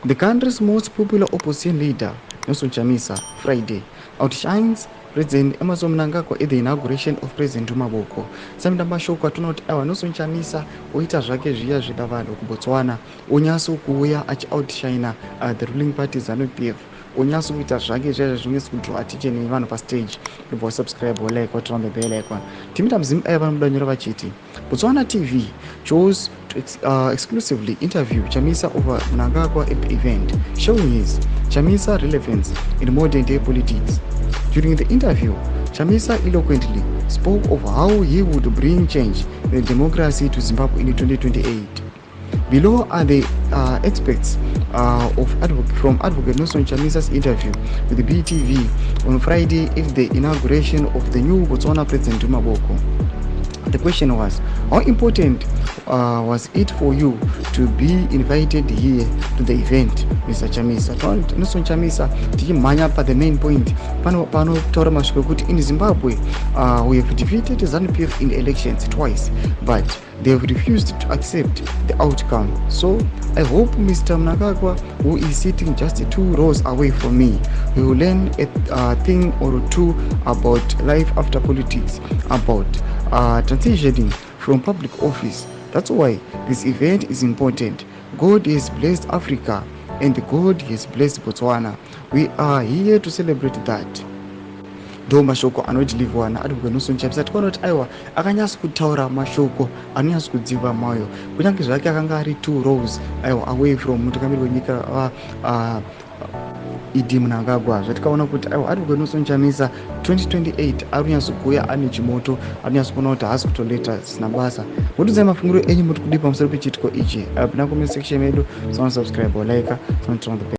The country's most popular opposition leader, Nelson Chamisa, Friday, outshines President Emerson Mnangagwa at the inauguration of President Maboko. Samida mashoko atunoti awa Nelson Chamisa oita zvake zviya zvida vanhu kuBotswana onyaso kuuya outshine the ruling party ZANU-PF onyaso kuita zvake zviya zvingezi kudraw attention yevanhu pastage. People subscribe like what on the bell icon. Timita mzimu aya vanodanyora vachiti Botswana TV chose to exclusively interview Chamisa over Mnangagwa at the event, showing his Chamisa relevance in modern day politics. During the interview, Chamisa eloquently spoke of how he would bring change in democracy to Zimbabwe in 2028. Below are the excerpts from Advocate Nelson Chamisa's interview with the BTV on Friday at the inauguration of the new Botswana President Maboko. The question was, how important was it for you to be invited here to the event, Mr. Chamisa? Nelson Chamisa tichimhanya pa the main point panotaura masviko kuti in Zimbabwe we have defeated ZANU-PF in elections twice, but they have refused to accept the outcome. So I hope Mr. Mnangagwa, who is sitting just 2 rows away from me, will learn a thing or two about life after politics, about transitioning from public office. That's why this event is important. God has blessed Africa and God has blessed Botswana. We are here to celebrate that. Ndo mashoko anodeliverwa naAdvocate Nelson Chamisa. Tikonoti aiwa akanyasa kutaura mashoko anonyasa kudziva mwoyo, kunyange zvake akanga ari 2 rows aiwa away from mutungamiri wenyika Idi Mnangagwa. Zvatikaona kuti aiwa Advocate Nelson Chamisa 2028 ari kunyasa kuuya ane chimoto, anonyasa kuona kuti haasi kutoleta zvisina basa. Mutudzai mafungiro enyu muri kudi pamusoro pechitiko ichi. Pinda comment section medu, subscribe or like, turn on the bell.